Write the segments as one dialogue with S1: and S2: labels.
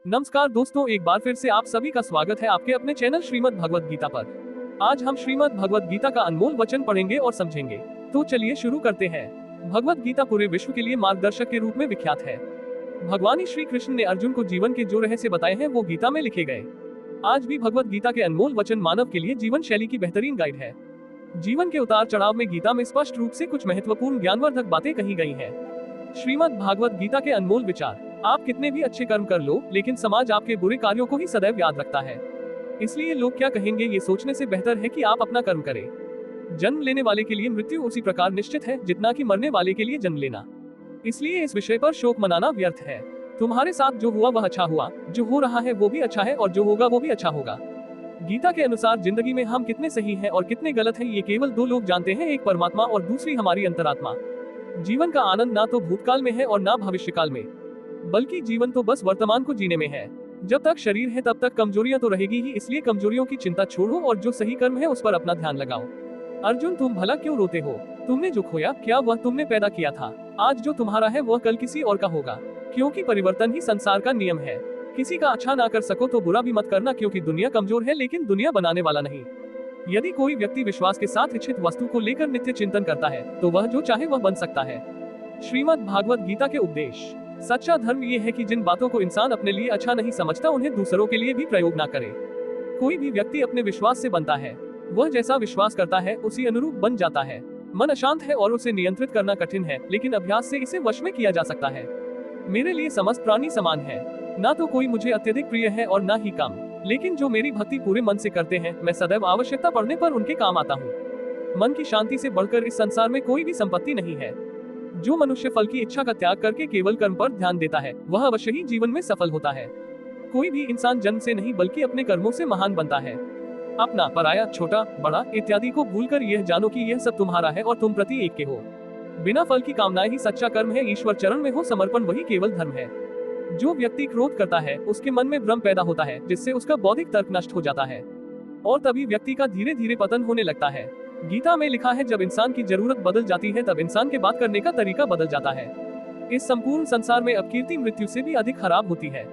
S1: नमस्कार दोस्तों, एक बार फिर से आप सभी का स्वागत है आपके अपने चैनल श्रीमद् भगवद गीता पर। आज हम श्रीमद् भगवद गीता का अनमोल वचन पढ़ेंगे और समझेंगे। तो चलिए शुरू करते हैं। भगवद गीता पूरे विश्व के लिए मार्गदर्शक के रूप में विख्यात है। भगवान श्री कृष्ण ने अर्जुन को जीवन के जो रहस्य बताए हैं वो गीता में लिखे गए। आज भी भगवद गीता के अनमोल वचन मानव के लिए जीवन शैली की बेहतरीन गाइड है। जीवन के उतार चढ़ाव में गीता में स्पष्ट रूप से कुछ महत्वपूर्ण ज्ञानवर्धक बातें कही गई हैं। श्रीमद् भागवत गीता के अनमोल विचार। आप कितने भी अच्छे कर्म कर लो, लेकिन समाज आपके बुरे कार्यों को ही सदैव याद रखता है। इसलिए लोग क्या कहेंगे ये सोचने से बेहतर है कि आप अपना कर्म करें। जन्म लेने वाले के लिए मृत्यु उसी प्रकार निश्चित है जितना कि मरने वाले के लिए जन्म लेना। इसलिए इस विषय पर शोक मनाना व्यर्थ है। तुम्हारे साथ जो हुआ वह अच्छा हुआ, जो हो रहा है वो भी अच्छा है और जो होगा वो भी अच्छा होगा। गीता के अनुसार जिंदगी में हम कितने सही हैं और कितने गलत हैं ये केवल दो लोग जानते हैं, एक परमात्मा और दूसरी हमारी अंतरात्मा। जीवन का आनंद ना तो भूतकाल में है और ना भविष्यकाल में, बल्कि जीवन तो बस वर्तमान को जीने में है। जब तक शरीर है तब तक कमजोरियां तो रहेगी ही, इसलिए कमजोरियों की चिंता छोड़ो और जो सही कर्म है उस पर अपना ध्यान लगाओ। अर्जुन, तुम भला क्यों रोते हो? तुमने जो खोया क्या वह तुमने पैदा किया था? आज जो तुम्हारा है वह कल किसी और का होगा, क्योंकि परिवर्तन ही संसार का नियम है। किसी का अच्छा ना कर सको तो बुरा भी मत करना, क्योंकि दुनिया कमजोर है लेकिन दुनिया बनाने वाला नहीं। यदि कोई व्यक्ति विश्वास के साथ इच्छित वस्तु को लेकर नित्य चिंतन करता है तो वह जो चाहे वह बन सकता है। श्रीमद् भागवत गीता के उपदेश। सच्चा धर्म ये है कि जिन बातों को इंसान अपने लिए अच्छा नहीं समझता उन्हें दूसरों के लिए भी प्रयोग ना करे। कोई भी व्यक्ति अपने विश्वास से बनता है। वह जैसा विश्वास करता है उसी अनुरूप बन जाता है। मन अशांत है और उसे नियंत्रित करना कठिन है, लेकिन अभ्यास से इसे वश में किया जा सकता है। मेरे लिए समस्त प्राणी समान है, ना तो कोई मुझे अत्यधिक प्रिय है और ना ही कम, लेकिन जो मेरी भक्ति पूरे मन से करते हैं मैं सदैव आवश्यकता पड़ने पर उनके काम आता हूँ। मन की शांति से बढ़कर इस संसार में कोई भी संपत्ति नहीं है। जो मनुष्य फल की इच्छा का त्याग करके केवल कर्म पर ध्यान देता है वह अवश्य ही जीवन में सफल होता है। कोई भी इंसान जन्म से नहीं बल्कि अपने कर्मों से महान बनता है। अपना, पराया, छोटा, बड़ा इत्यादि को भूलकर यह जानो कि यह सब तुम्हारा है और तुम प्रति एक के हो। बिना फल की कामनाएं ही सच्चा कर्म है। ईश्वर चरण में हो समर्पण वही केवल धर्म है। जो व्यक्ति क्रोध करता है उसके मन में भ्रम पैदा होता है, जिससे उसका बौद्धिक तर्क नष्ट हो जाता है और तभी व्यक्ति का धीरे धीरे पतन होने लगता है। गीता में लिखा है, जब इंसान की जरूरत बदल जाती है तब इंसान के बात करने का तरीका बदल जाता है। इस संपूर्ण संसार में अपकीर्ति मृत्यु से भी अधिक खराब होती है।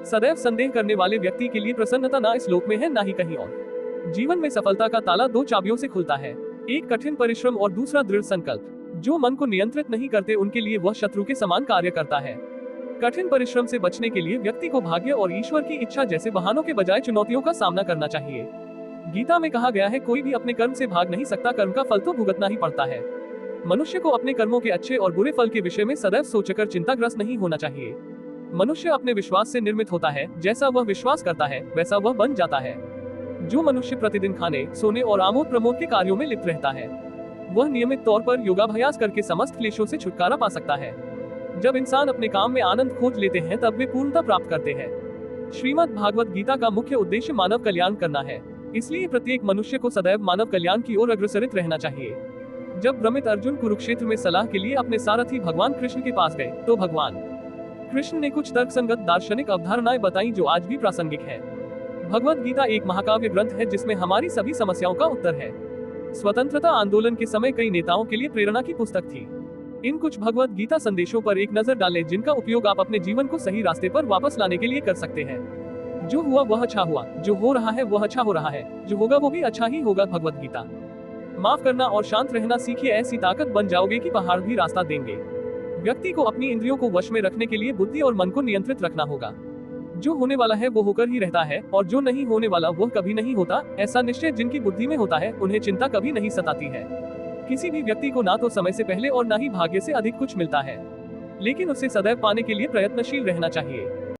S1: सदैव संदेह करने वाले व्यक्ति के लिए प्रसन्नता ना इस लोक में है ना ही कहीं और। जीवन में सफलता का ताला दो चाबियों से खुलता है, एक कठिन परिश्रम और दूसरा दृढ़ संकल्प। जो मन को नियंत्रित नहीं करते उनके लिए वह शत्रु के समान कार्य करता है। कठिन परिश्रम से बचने के लिए व्यक्ति को भाग्य और ईश्वर की इच्छा जैसे बहानों के बजाय चुनौतियों का सामना करना चाहिए। गीता में कहा गया है, कोई भी अपने कर्म से भाग नहीं सकता, कर्म का फल तो भुगतना ही पड़ता है। मनुष्य को अपने कर्मों के अच्छे और बुरे फल के विषय में सदैव सोचकर चिंताग्रस्त नहीं होना चाहिए। मनुष्य अपने विश्वास से निर्मित होता है, जैसा वह विश्वास करता है वैसा वह बन जाता है। जो मनुष्य प्रतिदिन खाने, सोने और आमोद प्रमोद के कार्यों में लिप्त रहता है वह नियमित तौर पर योगाभ्यास करके समस्त क्लेशों से छुटकारा पा सकता है। जब इंसान अपने काम में आनंद खोज लेते हैं तब वे पूर्णता प्राप्त करते हैं। श्रीमद् भागवत गीता का मुख्य उद्देश्य मानव कल्याण करना है, इसलिए प्रत्येक मनुष्य को सदैव मानव कल्याण की ओर अग्रसरित रहना चाहिए। जब भ्रमित अर्जुन कुरुक्षेत्र में सलाह के लिए अपने सारथी भगवान कृष्ण के पास गए तो भगवान कृष्ण ने कुछ तर्कसंगत दार्शनिक अवधारणाएं बताई जो आज भी प्रासंगिक है। भगवत गीता एक महाकाव्य ग्रंथ है जिसमें हमारी सभी समस्याओं का उत्तर है। स्वतंत्रता आंदोलन के समय कई नेताओं के लिए प्रेरणा की पुस्तक थी। इन कुछ भगवत गीता संदेशों पर एक नजर डालें, जिनका उपयोग आप अपने जीवन को सही रास्ते पर वापस लाने के लिए कर सकते हैं। जो हुआ वह अच्छा हुआ, जो हो रहा है वह अच्छा हो रहा है, जो होगा वो भी अच्छा ही होगा। भगवत गीता। माफ करना और शांत रहना सीखिए, ऐसी ताकत बन जाओगे कि पहाड़ भी रास्ता देंगे। व्यक्ति को अपनी इंद्रियों को वश में रखने के लिए बुद्धि और मन को नियंत्रित रखना होगा। जो होने वाला है वो होकर ही रहता है और जो नहीं होने वाला वह कभी नहीं होता। ऐसा निश्चय जिनकी बुद्धि में होता है उन्हें चिंता कभी नहीं सताती है। किसी भी व्यक्ति को ना तो समय से पहले और ना ही भाग्य से अधिक कुछ मिलता है, लेकिन उसे सदैव पाने के लिए प्रयत्नशील रहना चाहिए।